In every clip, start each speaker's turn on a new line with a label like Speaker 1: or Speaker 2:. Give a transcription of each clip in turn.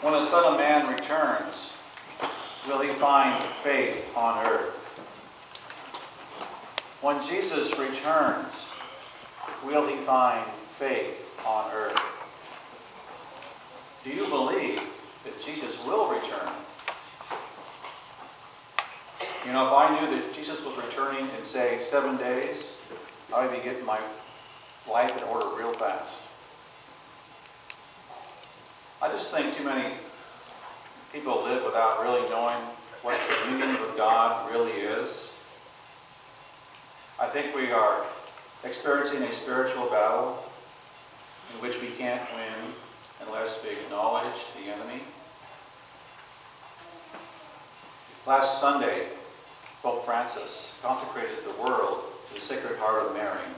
Speaker 1: When the Son of Man returns, will he find faith on earth? When Jesus returns, will he find faith on earth? Do you believe that Jesus will return? You know, if I knew that Jesus was returning in, say, 7 days, I would be getting my life in order real fast. I just think too many people live without really knowing what communion with God really is. I think we are experiencing a spiritual battle in which we can't win unless we acknowledge the enemy. Last Sunday, Pope Francis consecrated the world to the Sacred Heart of Mary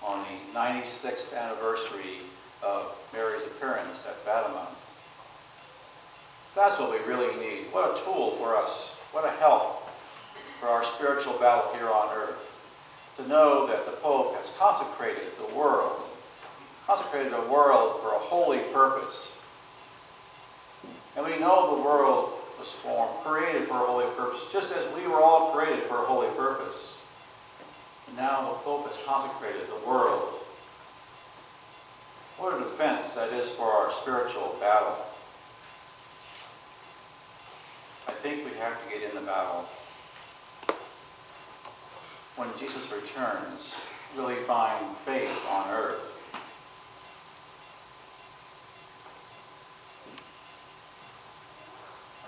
Speaker 1: on the 96th anniversary of Mary's appearance at Fatima. That's what we really need. What a tool for us. What a help for our spiritual battle here on earth. To know that the Pope has consecrated the world for a holy purpose. And we know the world was formed, created for a holy purpose, just as we were all created for a holy purpose. And now the Pope has consecrated the world. What a defense that is for our spiritual battle. I think we have to get in the battle. When Jesus returns, will he find faith on earth?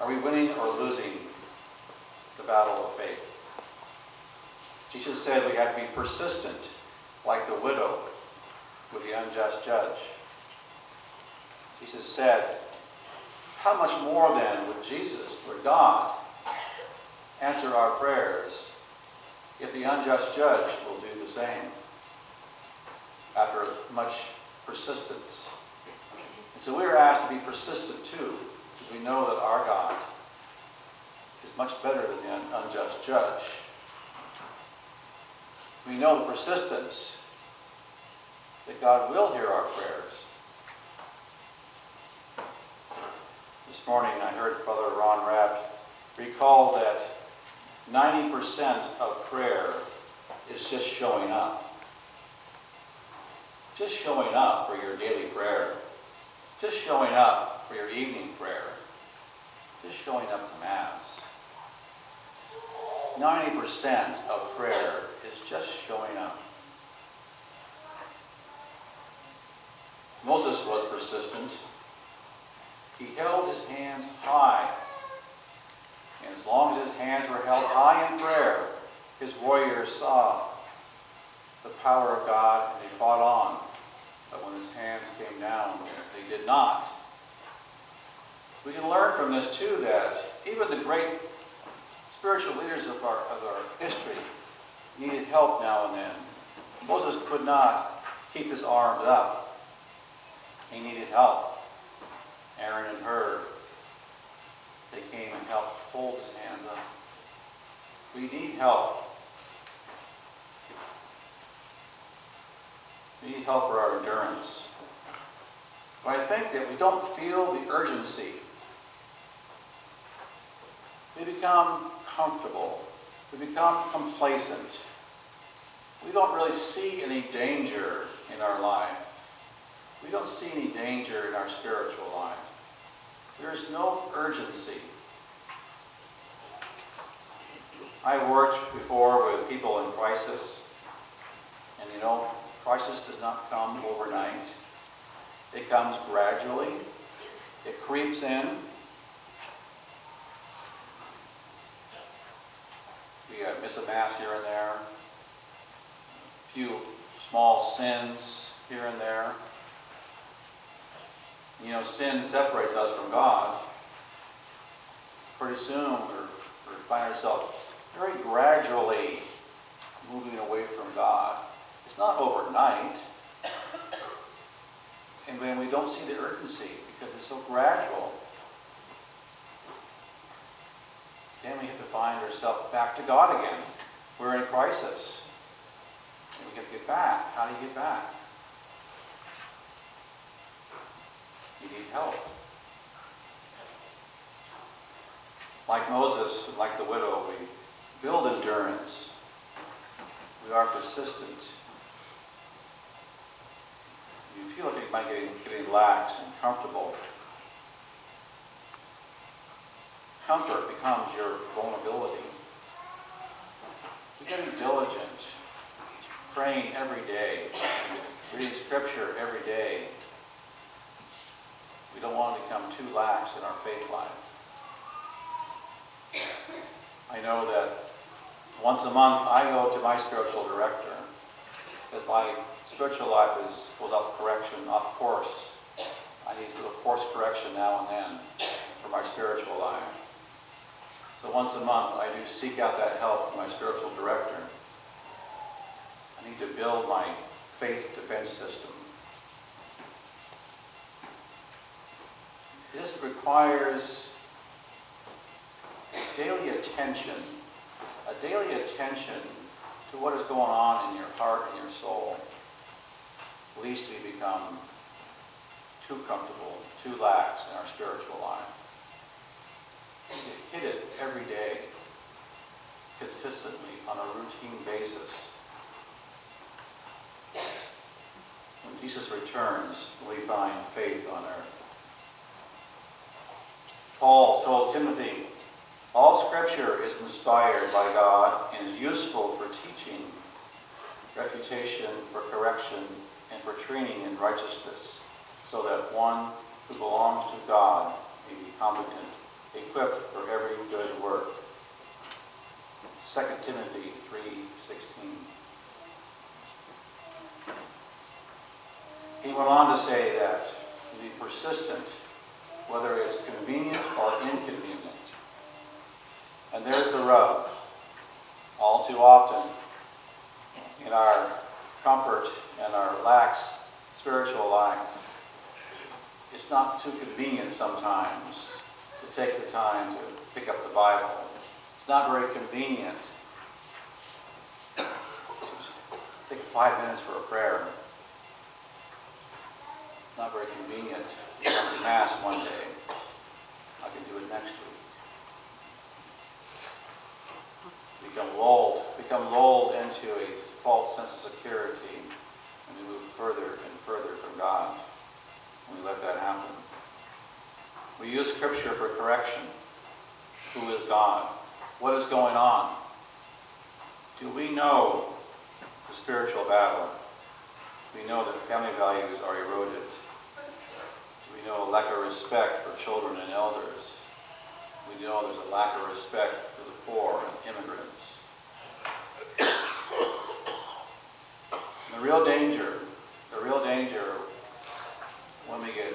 Speaker 1: Are we winning or losing the battle of faith? Jesus said we have to be persistent, like the widow with the unjust judge. Jesus said, how much more then would Jesus, would God, answer our prayers if the unjust judge will do the same after much persistence? And so we are asked to be persistent too, because we know that our God is much better than the unjust judge. We know the persistence that God will hear our prayers. This morning I heard Father Ron Rapp recall that 90% of prayer is just showing up. Just showing up for your daily prayer. Just showing up for your evening prayer. Just showing up to Mass. 90% of prayer is just showing up. Moses was persistent. He held his hands high. And as long as his hands were held high in prayer, his warriors saw the power of God and they fought on. But when his hands came down, they did not. We can learn from this too that even the great spiritual leaders of our history needed help now and then. Moses could not keep his arms up. He needed help. Aaron and Hur, they came and helped hold his hands up. We need help. We need help for our endurance. But I think that we don't feel the urgency. We become comfortable. We become complacent. We don't really see any danger in our life. We don't see any danger in our spiritual life. There is no urgency. I've worked before with people in crisis. And you know, crisis does not come overnight. It comes gradually. It creeps in. We miss a Mass here and there. A few small sins here and there. You know, sin separates us from God. Pretty soon we find ourselves very gradually moving away from God. It's not overnight. And when we don't see the urgency because it's so gradual, then we have to find ourselves back to God again. We're in crisis. And we have to get back. How do you get back? You need help. Like Moses and like the widow, we build endurance. We are persistent. You feel like you might be getting lax and comfortable. Comfort becomes your vulnerability. You got to be diligent, praying every day, reading scripture every day. We don't want to become too lax in our faith life. I know that once a month I go to my spiritual director because my spiritual life goes off course. I need to do a course correction now and then for my spiritual life. So once a month I do seek out that help from my spiritual director. I need to build my faith defense system. This requires daily attention, a daily attention to what is going on in your heart and your soul, lest we become too comfortable, too lax in our spiritual life. You hit it every day, consistently, on a routine basis. When Jesus returns, we find faith on earth. Paul told Timothy, all Scripture is inspired by God and is useful for teaching, refutation, for correction, and for training in righteousness, so that one who belongs to God may be competent, equipped for every good work. 2 Timothy 3:16. He went on to say that to be persistent, whether it's convenient or inconvenient. And there's the rub. All too often, in our comfort and our lax spiritual life, it's not too convenient sometimes to take the time to pick up the Bible. It's not very convenient to take 5 minutes for a prayer. It's not very convenient to come to Mass one day. I can do it next week. Become lulled into a false sense of security, and we move further and further from God when we let that happen. We use Scripture for correction. Who is God? What is going on? Do we know the spiritual battle? Do we know that family values are eroded? Do we know a lack of respect for children and elders? We know there's a lack of respect for the poor and immigrants. And the real danger when we get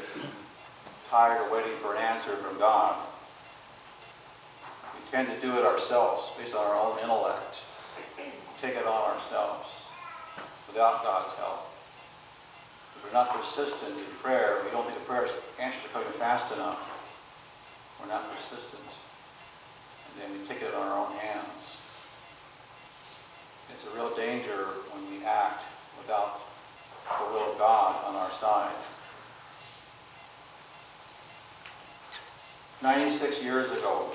Speaker 1: tired of waiting for an answer from God, we tend to do it ourselves based on our own intellect. Take it on ourselves without God's help. If we're not persistent in prayer, we don't think the prayer answers are coming fast enough. We're not persistent. And then we take it in our own hands. It's a real danger when we act without the will of God on our side. 96 years ago,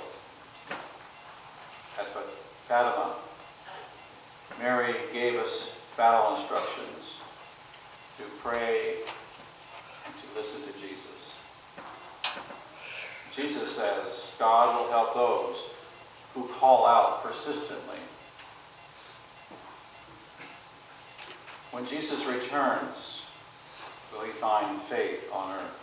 Speaker 1: at Fatima, Mary gave us battle instructions to pray and to listen to Jesus. Jesus says, God will help those who call out persistently. When Jesus returns, will he find faith on earth?